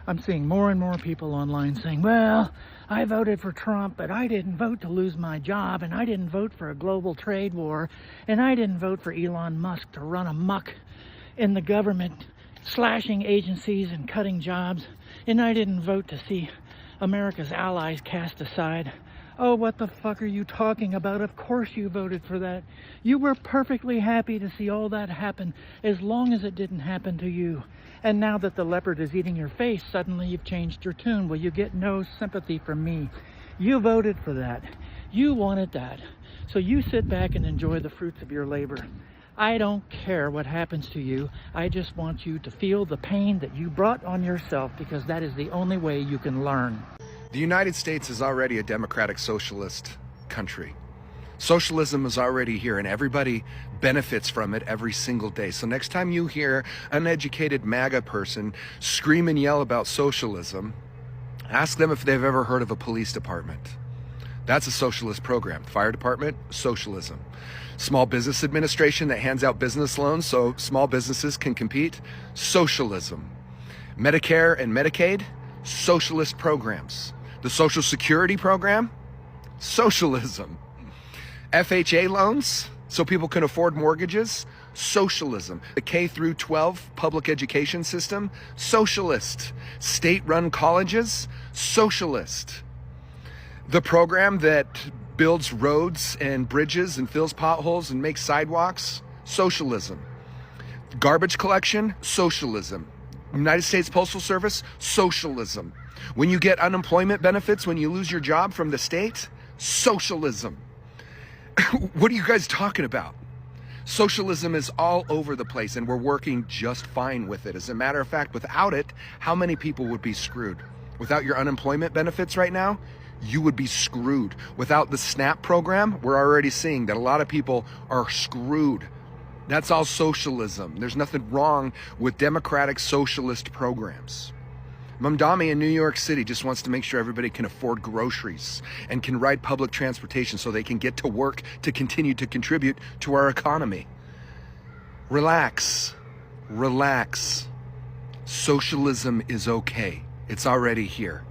I'm seeing more and more people online saying, well, I voted for Trump, but I didn't vote to lose my job, and I didn't vote for a global trade war, and I didn't vote for Elon Musk to run amok in the government, slashing agencies and cutting jobs, and I didn't vote to see America's allies cast aside. Oh, what the fuck are you talking about? Of course you voted for that. You were perfectly happy to see all that happen as long as it didn't happen to you. And now that the leopard is eating your face, suddenly you've changed your tune. Well, you get no sympathy from me. You voted for that. You wanted that. So you sit back and enjoy the fruits of your labor. I don't care what happens to you. I just want you to feel the pain that you brought on yourself, because that is the only way you can learn. The United States is already a democratic socialist country. Socialism is already here, and everybody benefits from it every single day. So next time you hear an uneducated MAGA person scream and yell about socialism, ask them if they've ever heard of a police department. That's a socialist program. Fire department, socialism. Small Business Administration that hands out business loans so small businesses can compete, socialism. Medicare and Medicaid, socialist programs. The Social Security program, socialism. FHA loans so people can afford mortgages, socialism. The K through 12 public education system, socialist. State-run colleges, socialist. The program that builds roads and bridges and fills potholes and makes sidewalks, socialism. Garbage collection, socialism. United States Postal Service, socialism. When you get unemployment benefits when you lose your job from the state, socialism. What are you guys talking about? Socialism is all over the place, and we're working just fine with it. As a matter of fact, without it, how many people would be screwed? Without your unemployment benefits right now, you would be screwed. Without the SNAP program, we're already seeing that a lot of people are screwed. That's all socialism. There's nothing wrong with democratic socialist programs. Mamdani in New York City just wants to make sure everybody can afford groceries and can ride public transportation so they can get to work to continue to contribute to our economy. Relax. Relax. Socialism is okay. It's already here.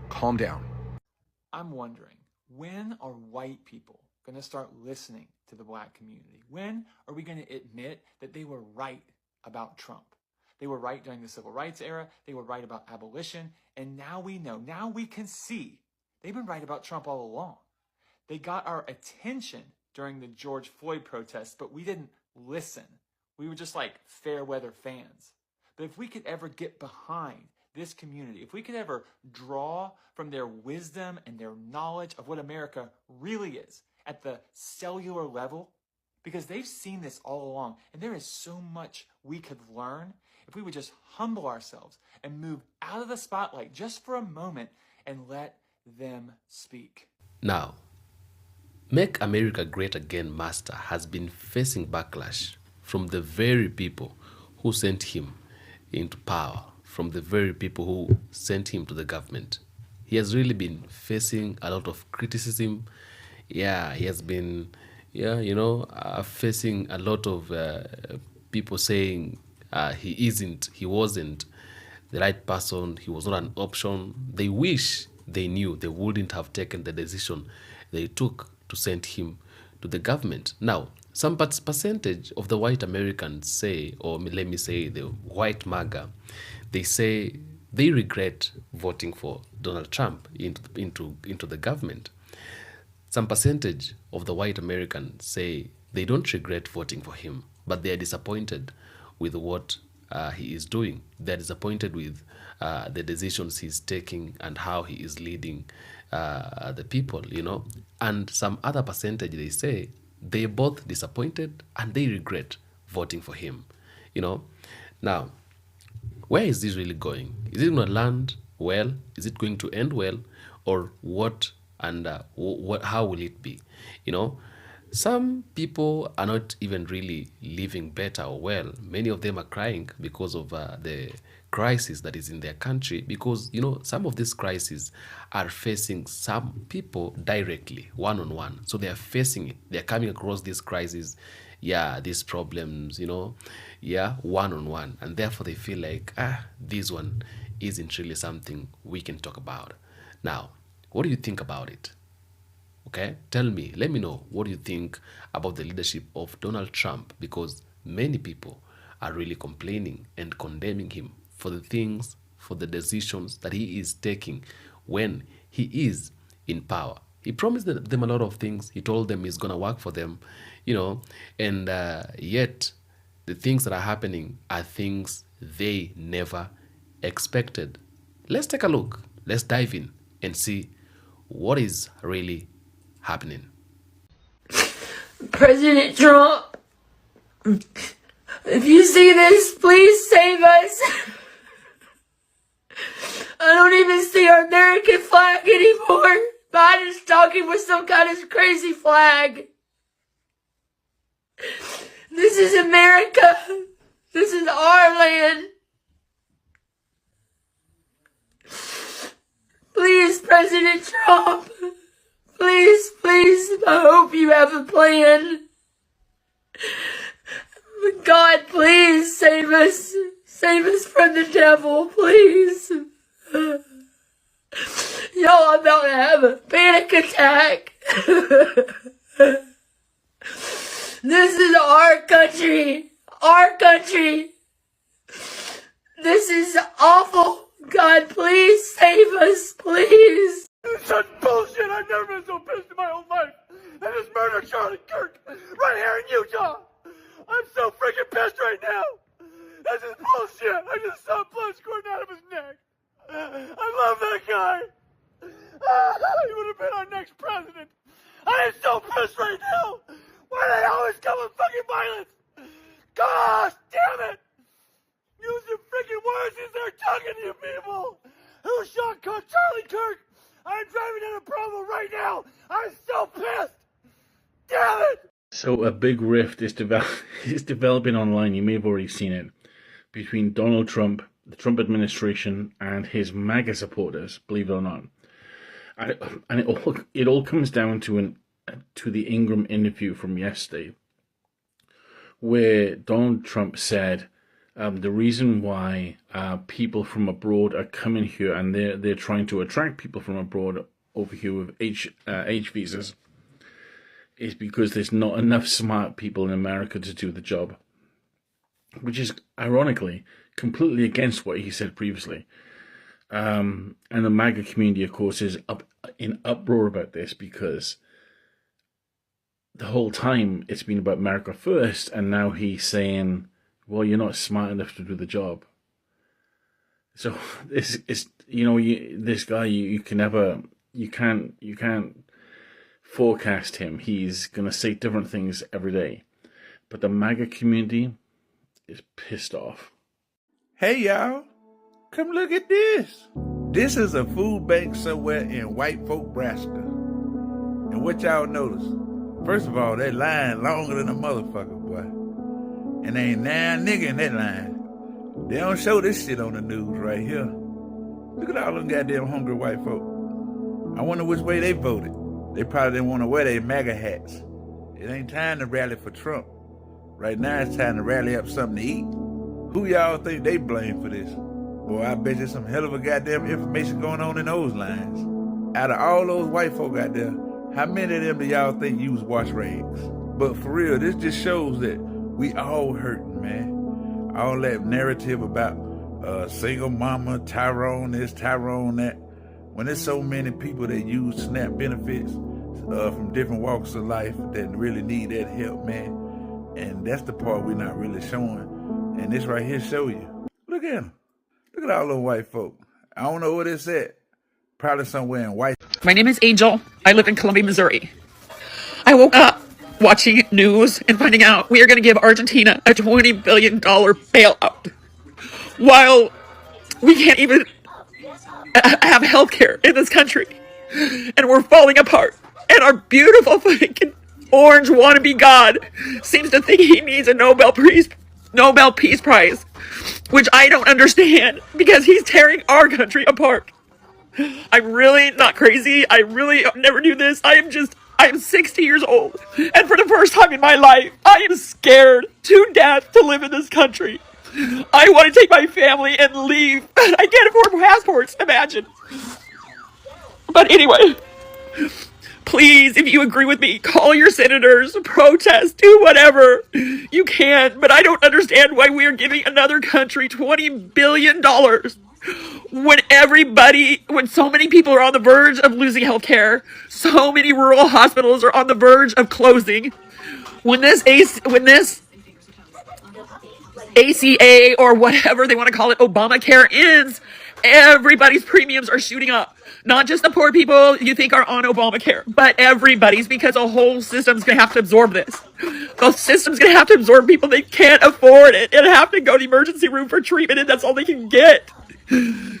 Calm down. I'm wondering, when are white people going to start listening to the black community? When are we going to admit that they were right about Trump? They were right during the civil rights era. They were right about abolition. And now we know, now we can see they've been right about Trump all along. They got our attention during the George Floyd protests, but we didn't listen. We were just like fair weather fans. But if we could ever get behind this community, if we could ever draw from their wisdom and their knowledge of what America really is at the cellular level, because they've seen this all along, and there is so much we could learn if we would just humble ourselves and move out of the spotlight just for a moment and let them speak. Now, Make America Great Again Master has been facing backlash from the very people who sent him into power, from the very people who sent him to the government. He has really been facing a lot of criticism. Yeah, he has been, facing a lot of people saying he wasn't the right person, he was not an option. They wish they knew they wouldn't have taken the decision they took to send him to the government. Now, some percentage of the white Americans say, or let me say the white MAGA, they say they regret voting for Donald Trump into the government. Some percentage of the white Americans say they don't regret voting for him, but they are disappointed with what he is doing. They're disappointed with the decisions he's taking and how he is leading the people, And some other percentage, they say, they're both disappointed and they regret voting for him, Now, where is this really going? Is it going to land well? Is it going to end well? Or what and how will it be? Some people are not even really living better or well. Many of them are crying because of the crisis that is in their country, because, some of these crises are facing some people directly, one-on-one. So they are facing it. They are coming across this crisis, these problems, one-on-one. And therefore they feel like, this one isn't really something we can talk about. Now, what do you think about it? Okay, tell me, let me know what you think about the leadership of Donald Trump, because many people are really complaining and condemning him for the things, for the decisions that he is taking when he is in power. He promised them a lot of things. He told them he's going to work for them, and yet the things that are happening are things they never expected. Let's take a look. Let's dive in and see what is really happening. President Trump, if you see this, please save us. I don't even see our American flag anymore. Biden's talking with some kind of crazy flag. This is America. This is our land. Please, President Trump. Please, I hope you have a plan. God, please save us. Save us from the devil, please. Y'all, I'm about to have a panic attack. This is our country. Our country. This is awful. God, please save us, please. Such bullshit! I've never been so pissed in my whole life. They just murdered Charlie Kirk right here in Utah. I'm so freaking pissed right now. This is bullshit. I just saw blood squirting out of his neck. I love that guy. He would have been our next president. I am so pissed right now. Why do they always come with fucking violence? Gosh damn it! Use your freaking words as they're talking to you people. Who shot Charlie Kirk? I'm driving down a Provo right now. I'm so pissed. Damn it! So a big rift is developing online. You may have already seen it, between Donald Trump, the Trump administration, and his MAGA supporters. Believe it or not, and it all comes down to the Ingram interview from yesterday, where Donald Trump said the reason why people from abroad are coming here, and they're trying to attract people from abroad over here with H visas, is because there's not enough smart people in America to do the job, which is ironically completely against what he said previously. And the MAGA community, of course, is in uproar about this, because the whole time it's been about America first, and now he's saying, well, you're not smart enough to do the job. So this is, this guy, you can't forecast him. He's going to say different things every day. But the MAGA community is pissed off. Hey, y'all. Come look at this. This is a food bank somewhere in White Folk, Nebraska. And what y'all notice? First of all, that line longer than a motherfucker, boy. And there ain't now nigga in that line. They don't show this shit on the news right here. Look at all them goddamn hungry white folk. I wonder which way they voted. They probably didn't want to wear their MAGA hats. It ain't time to rally for Trump. Right now it's time to rally up something to eat. Who y'all think they blame for this? Boy, I bet you some hell of a goddamn information going on in those lines. Out of all those white folk out there, how many of them do y'all think use wash rags? But for real, this just shows that we all hurting, man. All that narrative about single mama, Tyrone this, Tyrone that. When there's so many people that use SNAP benefits from different walks of life that really need that help, man. And that's the part we're not really showing. And this right here show you. Look at them. Look at all those white folk. I don't know where it's at. Probably somewhere in white. My name is Angel. I live in Columbia, Missouri. I woke up watching news and finding out we are going to give Argentina a $20 billion bailout, while we can't even have health care in this country, and we're falling apart, and our beautiful fucking orange wannabe god seems to think he needs a Nobel Peace Prize, which I don't understand, because he's tearing our country apart. I'm really not crazy. I really never do this. I am 60 years old, and for the first time in my life, I am scared to death to live in this country. I want to take my family and leave. I can't afford passports, imagine. But anyway, please, if you agree with me, call your senators, protest, do whatever you can. But I don't understand why we are giving another country $20 billion when so many people are on the verge of losing health care, so many rural hospitals are on the verge of closing. When this ACA or whatever they want to call it, Obamacare ends, everybody's premiums are shooting up. Not just the poor people you think are on Obamacare, but everybody's, because a whole system's going to have to absorb this. The system's going to have to absorb people that can't afford it and have to go to the emergency room for treatment, and that's all they can get.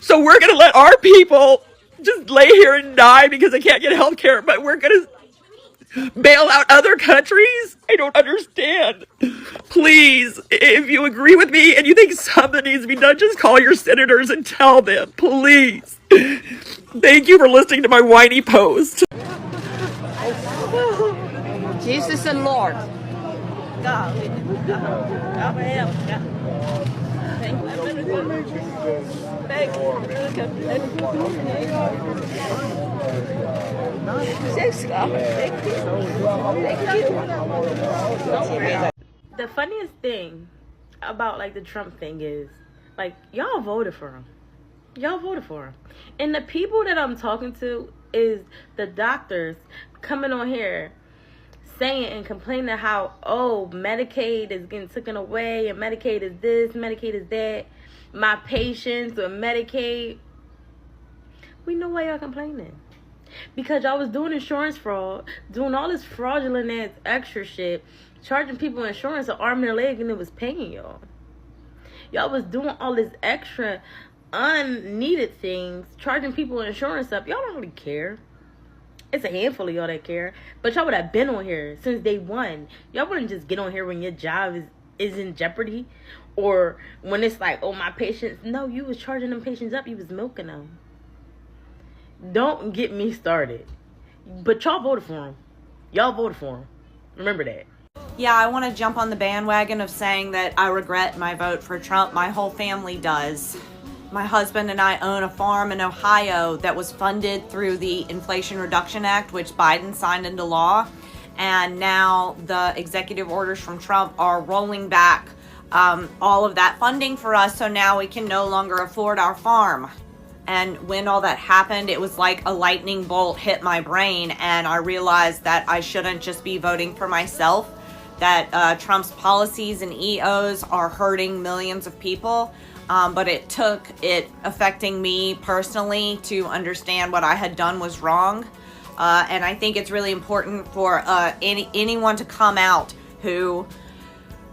So we're going to let our people just lay here and die because they can't get health care, but we're going to bail out other countries? I don't understand. Please, if you agree with me and you think something needs to be done, just call your senators and tell them, please. Thank you for listening to my whiny post. Jesus and Lord. God. The funniest thing about like the Trump thing is, like, y'all voted for him. Y'all voted for him. And the people that I'm talking to is the doctors coming on here saying and complaining how, oh, Medicaid is getting taken away and Medicaid is this, Medicaid is that. My patients with Medicaid. We know why y'all complaining. Because y'all was doing insurance fraud, doing all this fraudulent ass extra shit, charging people insurance an arm and a leg, and it was paying y'all. Y'all was doing all this extra unneeded things, charging people insurance up. Y'all don't really care. It's a handful of y'all that care. But y'all would have been on here since day one. Y'all wouldn't just get on here when your job is in jeopardy. Or when it's like, oh, my patients. No, you was charging them patients up. You was milking them. Don't get me started. But y'all voted for him. Y'all voted for him. Remember that. Yeah, I want to jump on the bandwagon of saying that I regret my vote for Trump. My whole family does. My husband and I own a farm in Ohio that was funded through the Inflation Reduction Act, which Biden signed into law. And now the executive orders from Trump are rolling back all of that funding for us. So now we can no longer afford our farm. And when all that happened, it was like a lightning bolt hit my brain. And I realized that I shouldn't just be voting for myself, that Trump's policies and EOs are hurting millions of people. But it took it affecting me personally to understand what I had done was wrong. And I think it's really important for anyone to come out who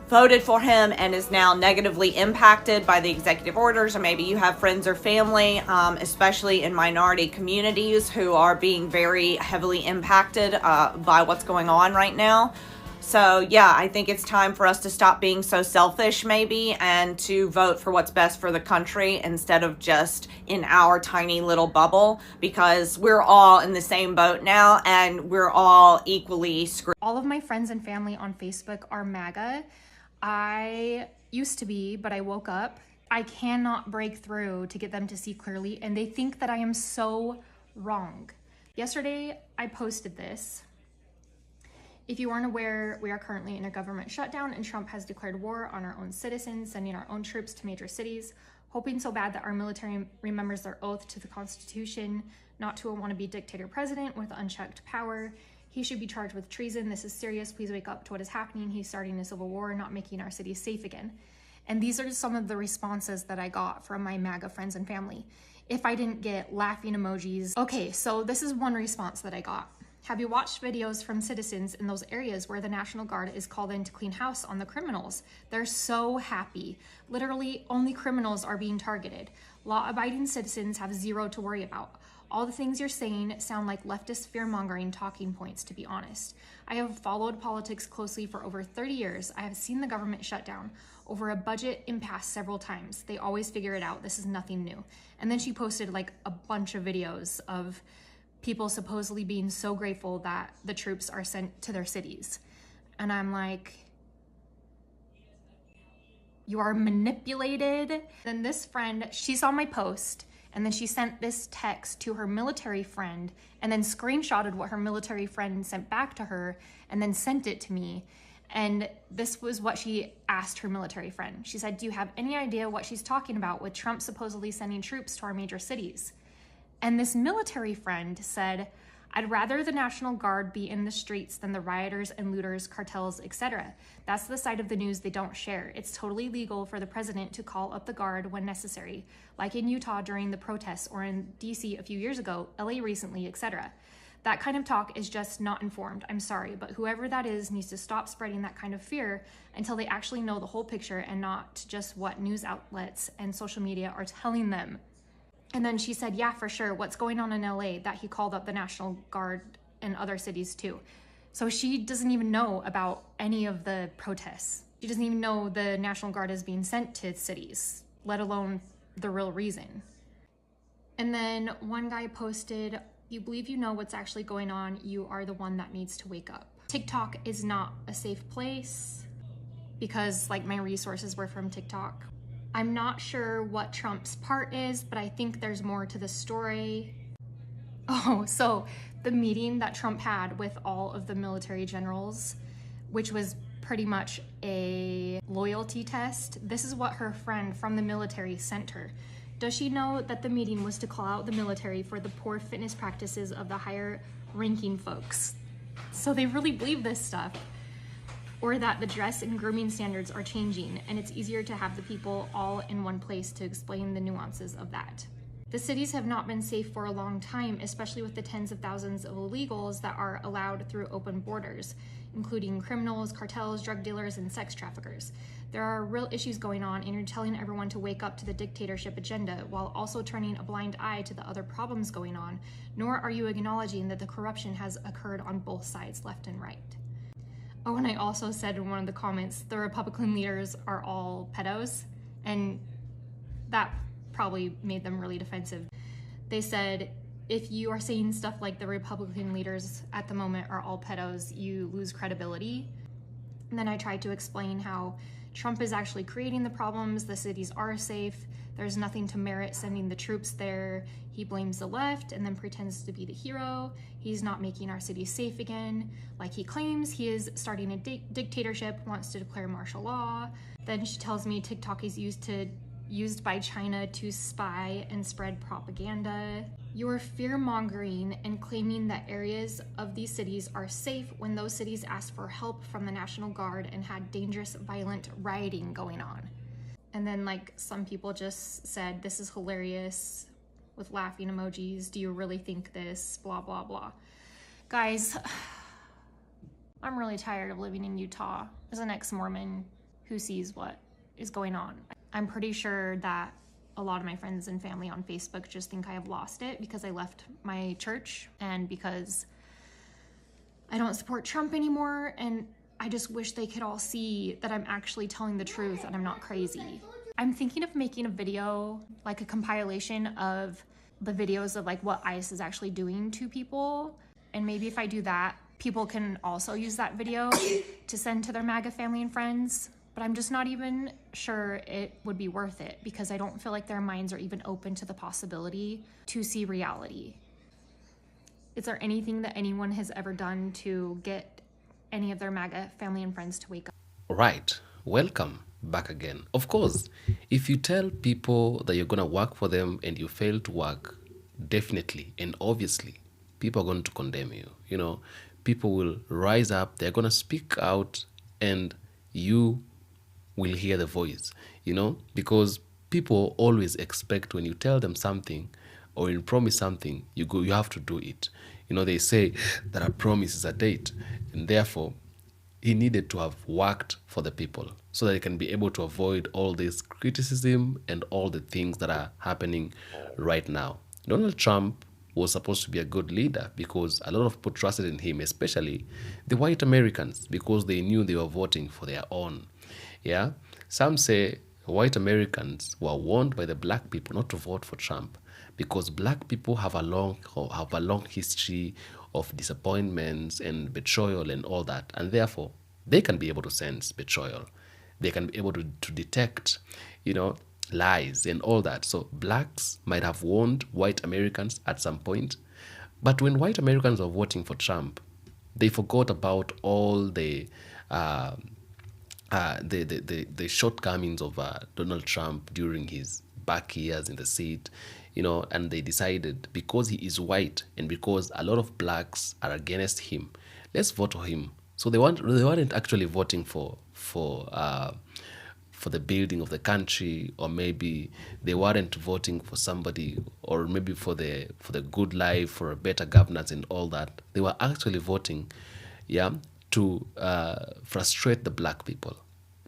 voted for him and is now negatively impacted by the executive orders, or maybe you have friends or family, especially in minority communities, who are being very heavily impacted by what's going on right now. So yeah, I think it's time for us to stop being so selfish maybe and to vote for what's best for the country instead of just in our tiny little bubble, because we're all in the same boat now and we're all equally screwed. All of my friends and family on Facebook are MAGA. I used to be, but I woke up. I cannot break through to get them to see clearly, and they think that I am so wrong. Yesterday, I posted this. If you aren't aware, we are currently in a government shutdown, and Trump has declared war on our own citizens, sending our own troops to major cities, hoping so bad that our military remembers their oath to the Constitution, not to a wannabe dictator president with unchecked power. He should be charged with treason. This is serious. Please wake up to what is happening. He's starting a civil war, not making our cities safe again. And these are just some of the responses that I got from my MAGA friends and family. If I didn't get laughing emojis. Okay, so this is one response that I got. Have you watched videos from citizens in those areas where the National Guard is called in to clean house on the criminals? They're so happy. Literally, only criminals are being targeted. Law-abiding citizens have zero to worry about. All the things you're saying sound like leftist fear-mongering talking points, to be honest. I have followed politics closely for over 30 years. I have seen the government shut down over a budget impasse several times. They always figure it out. This is nothing new. And then she posted like a bunch of videos of people supposedly being so grateful that the troops are sent to their cities. And I'm like, You are manipulated. Then this friend, she saw my post and then she sent this text to her military friend and then screenshotted what her military friend sent back to her and then sent it to me. And this was what she asked her military friend. She said, "Do you have any idea what she's talking about with Trump supposedly sending troops to our major cities?" And this military friend said, "I'd rather the National Guard be in the streets than the rioters and looters, cartels, etc. That's the side of the news they don't share. It's totally legal for the president to call up the Guard when necessary, like in Utah during the protests or in DC a few years ago, LA recently, etc. That kind of talk is just not informed. I'm sorry, but whoever that is needs to stop spreading that kind of fear until they actually know the whole picture and not just what news outlets and social media are telling them." And then she said, "Yeah, for sure. What's going on in LA that he called up the National Guard in other cities too." So she doesn't even know about any of the protests. She doesn't even know the National Guard is being sent to cities, let alone the real reason. And then one guy posted, "You believe you know what's actually going on. You are the one that needs to wake up." TikTok is not a safe place because like my resources were from TikTok. I'm not sure what Trump's part is, but I think there's more to the story. Oh, so the meeting that Trump had with all of the military generals, which was pretty much a loyalty test. This is what her friend from the military sent her. Does she know that the meeting was to call out the military for the poor fitness practices of the higher ranking folks? So they really believe this stuff. Or that the dress and grooming standards are changing, and it's easier to have the people all in one place to explain the nuances of that. The cities have not been safe for a long time, especially with the tens of thousands of illegals that are allowed through open borders, including criminals, cartels, drug dealers, and sex traffickers. There are real issues going on, and you're telling everyone to wake up to the dictatorship agenda while also turning a blind eye to the other problems going on, nor are you acknowledging that the corruption has occurred on both sides, left and right. Oh, and I also said in one of the comments, the Republican leaders are all pedos, and that probably made them really defensive. They said, if you are saying stuff like the Republican leaders at the moment are all pedos, you lose credibility. And then I tried to explain how Trump is actually creating the problems, the cities are safe, there's nothing to merit sending the troops there. He blames the left and then pretends to be the hero. He's not making our cities safe again. Like he claims, he is starting a dictatorship, wants to declare martial law. Then she tells me TikTok is used by China to spy and spread propaganda. You are fear-mongering and claiming that areas of these cities are safe when those cities asked for help from the National Guard and had dangerous, violent rioting going on. And then like some people just said, "This is hilarious," with laughing emojis. "Do you really think this?" Blah, blah, blah. Guys, I'm really tired of living in Utah as an ex-Mormon who sees what is going on. I'm pretty sure that a lot of my friends and family on Facebook just think I have lost it because I left my church and because I don't support Trump anymore, and I just wish they could all see that I'm actually telling the truth and I'm not crazy. I'm thinking of making a video, like a compilation of the videos of like what ICE is actually doing to people. And maybe if I do that, people can also use that video to send to their MAGA family and friends. But I'm just not even sure it would be worth it because I don't feel like their minds are even open to the possibility to see reality. Is there anything that anyone has ever done to get any of their MAGA family and friends to wake up? Right. Welcome back again. Of course, if you tell people that you're going to work for them and you fail to work, definitely and obviously, people are going to condemn you. You know, people will rise up, they're going to speak out, and you will hear the voice, you know, because people always expect when you tell them something or you promise something, you have to do it. You know, they say that a promise is a date, and therefore he needed to have worked for the people so that he can be able to avoid all this criticism and all the things that are happening right now. Donald Trump was supposed to be a good leader because a lot of people trusted in him, especially the white Americans, because they knew they were voting for their own. Yeah, some say white Americans were warned by the black people not to vote for Trump because black people have a long history of disappointments and betrayal and all that, and therefore they can be able to sense betrayal. They can be able to detect, lies and all that. So blacks might have warned white Americans at some point, but when white Americans were voting for Trump, they forgot about all the shortcomings of Donald Trump during his back years in the seat, and they decided, because he is white and because a lot of blacks are against him, let's vote for him. So they weren't actually voting for the building of the country, or maybe they weren't voting for somebody, or maybe for the good life, for a better governance and all that. They were actually voting, to frustrate the black people.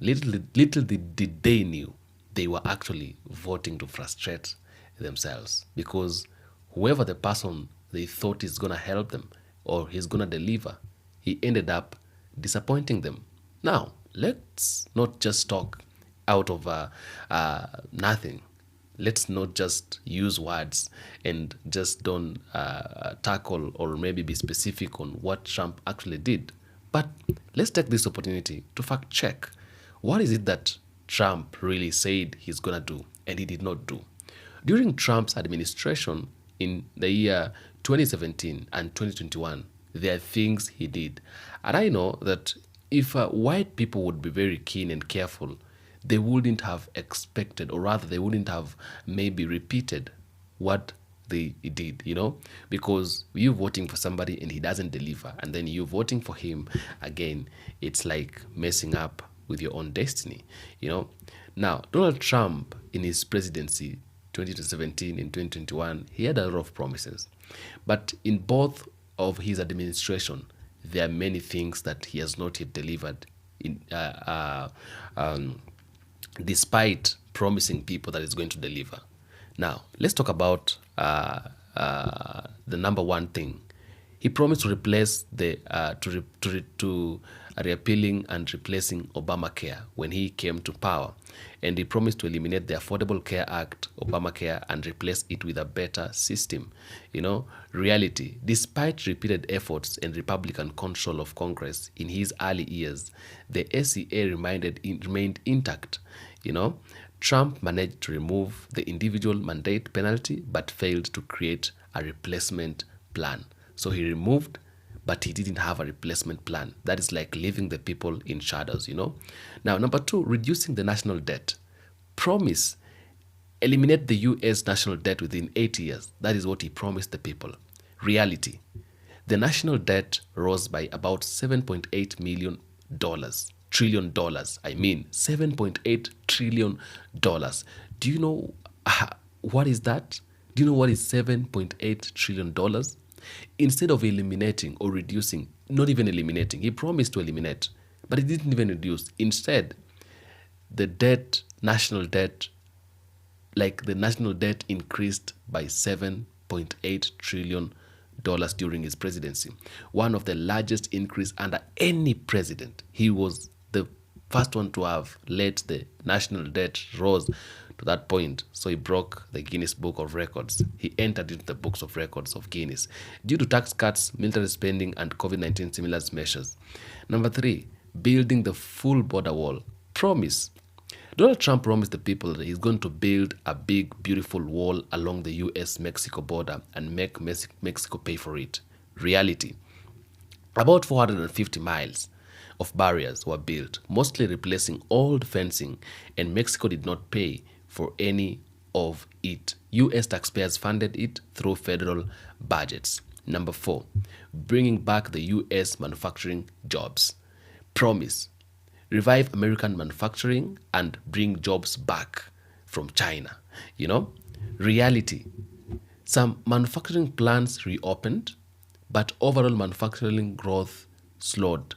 Little did they knew they were actually voting to frustrate themselves, because whoever the person they thought is gonna help them or he's gonna deliver, he ended up disappointing them. Now, let's not just talk out of nothing. Let's not just use words and just don't tackle or maybe be specific on what Trump actually did. But let's take this opportunity to fact check. What is it that Trump really said he's going to do and he did not do? During Trump's administration in the year 2017 and 2021, there are things he did. And I know that if white people would be very keen and careful, they wouldn't have expected, or rather they wouldn't have maybe repeated what they did, because you voting for somebody and he doesn't deliver, and then you voting for him again, it's like messing up with your own destiny, Now, Donald Trump in his presidency, 2017 and 2021, he had a lot of promises. But in both of his administration, there are many things that he has not yet delivered despite promising people that he's going to deliver. Now, let's talk about the number one thing. He promised to replace to repealing and replacing Obamacare when he came to power. And he promised to eliminate the Affordable Care Act, Obamacare, and replace it with a better system. Reality, despite repeated efforts and Republican control of Congress in his early years, the ACA remained intact. Trump managed to remove the individual mandate penalty, but failed to create a replacement plan. So he removed, but he didn't have a replacement plan. That is like leaving the people in shadows, Now, number two, reducing the national debt. Promise, eliminate the U.S. national debt within 8 years. That is what he promised the people. Reality, the national debt rose by about $7.8 trillion. I mean, $7.8 trillion. Do you know what is that? Do you know what is $7.8 trillion? Instead of eliminating or reducing, not even eliminating, he promised to eliminate, but he didn't even reduce. Instead, the national debt increased by $7.8 trillion during his presidency. One of the largest increase under any president. He was the first one to have let the national debt rose to that point. So he broke the Guinness Book of Records. He entered into the books of records of Guinness due to tax cuts, military spending, and COVID-19 stimulus measures. Number three, building the full border wall. Promise. Donald Trump promised the people that he's going to build a big, beautiful wall along the US-Mexico border and make Mexico pay for it. Reality, about 450 miles of barriers were built, mostly replacing old fencing, and Mexico did not pay for any of it. US taxpayers funded it through federal budgets. Number four, bringing back the US manufacturing jobs. Promise, revive American manufacturing and bring jobs back from China. Reality, some manufacturing plants reopened, but overall manufacturing growth slowed.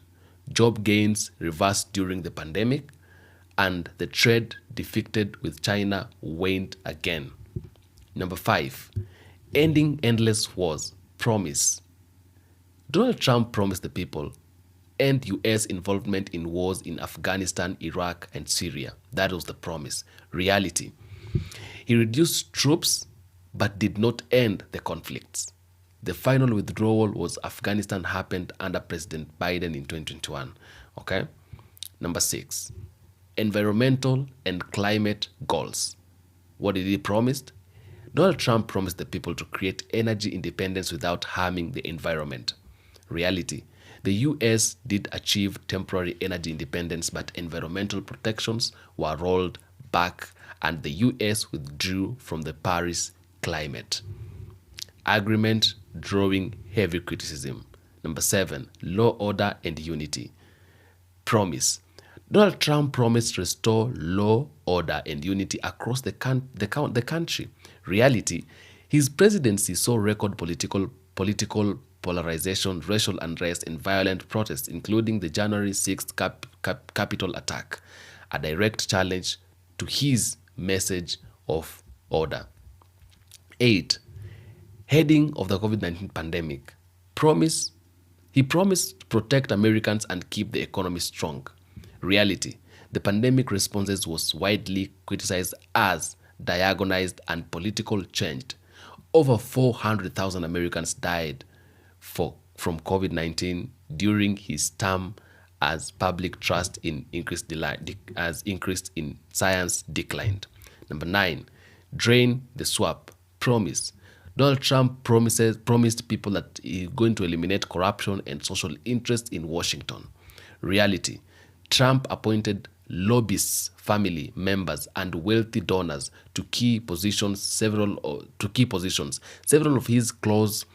Job gains reversed during the pandemic, and the trade deficit with China waned again. Number five, ending endless wars. Promise. Donald Trump promised the people end U.S. involvement in wars in Afghanistan, Iraq, and Syria. That was the promise. Reality, he reduced troops but did not end the conflicts. The final withdrawal was Afghanistan happened under President Biden in 2021. Okay? Number six, environmental and climate goals. What did he promise? Donald Trump promised the people to create energy independence without harming the environment. Reality: the US did achieve temporary energy independence, but environmental protections were rolled back and the US withdrew from the Paris Climate Agreement, drawing heavy criticism. Number 7, law, order, and unity. Promise. Donald Trump promised to restore law, order, and unity across the country. Reality: his presidency saw record political polarization, racial unrest, and violent protests, including the January 6th Capitol attack, a direct challenge to his message of order. 8. Heading of the COVID-19 pandemic. He promised to protect Americans and keep the economy strong. Reality: the pandemic responses was widely criticized as disorganized and political changed. Over 400,000 Americans died from COVID-19 during his term, as public trust in increased in science declined. Number 9, drain the swamp. Promise. Donald Trump promised people that he's going to eliminate corruption and social interest in Washington. Reality: Trump appointed lobbyists, family members, and wealthy donors to key positions. Several of his close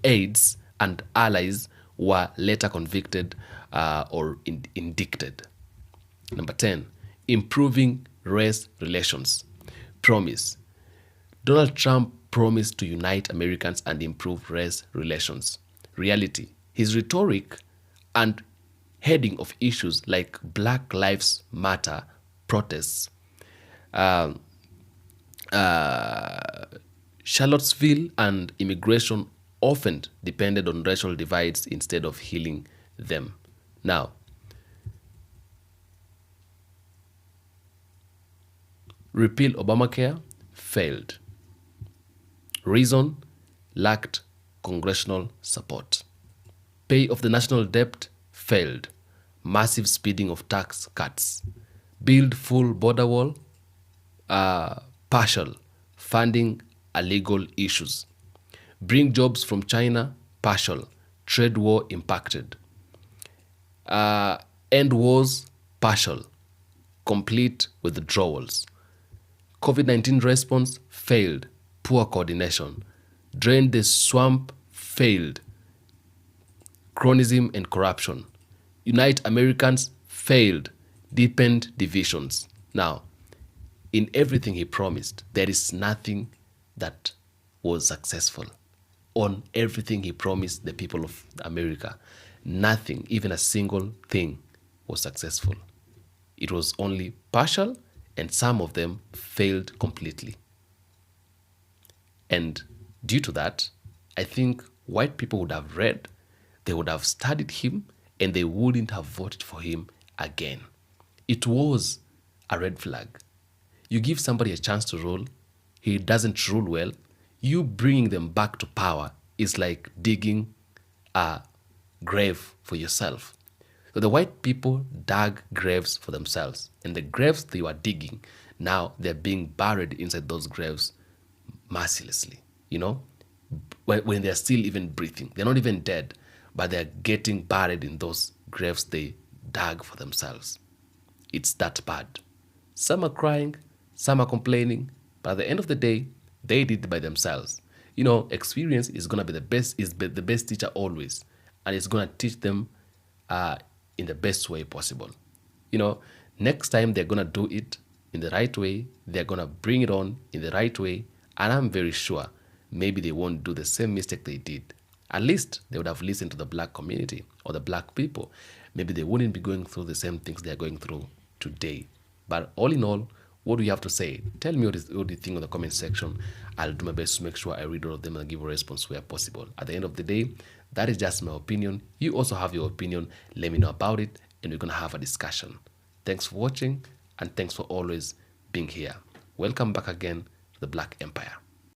aides and allies were later convicted or indicted. Number 10, improving race relations. Promise. Donald Trump promised to unite Americans and improve race relations. Reality: his rhetoric and heading of issues like Black Lives Matter protests, Charlottesville, and immigration often depended on racial divides instead of healing them. Now, repeal Obamacare failed. Reason: lacked congressional support. Pay off the national debt failed. Massive speeding of tax cuts. Build full border wall, partial. Funding illegal issues. Bring jobs from China, partial. Trade war impacted. End wars, partial. Complete withdrawals. COVID-19 response failed. Poor coordination. Drain the swamp failed. Cronyism and corruption. Unite Americans failed. Deepened divisions. Now, in everything he promised, there is nothing that was successful. On everything he promised the people of America, nothing, even a single thing, was successful. It was only partial, and some of them failed completely. And due to that, I think white people would have read, they would have studied him, and they wouldn't have voted for him again. It was a red flag. You give somebody a chance to rule, he doesn't rule well, you bringing them back to power is like digging a grave for yourself. So the white people dug graves for themselves, and the graves they were digging, now they're being buried inside those graves mercilessly, when they're still even breathing. They're not even dead, but they're getting buried in those graves they dug for themselves. It's that bad. Some are crying, some are complaining, but at the end of the day, they did it by themselves. Experience is going to be the best teacher always, and it's going to teach them in the best way possible. Next time they're going to do it in the right way, they're going to bring it on in the right way, and I'm very sure maybe they won't do the same mistake they did. At least they would have listened to the black community or the black people. Maybe they wouldn't be going through the same things they're going through today. But all in all, what do you have to say? Tell me what you think in the comment section. I'll do my best to make sure I read all of them and give a response where possible. At the end of the day, that is just my opinion. You also have your opinion. Let me know about it, and we're going to have a discussion. Thanks for watching, and thanks for always being here. Welcome back again to the Black Empire.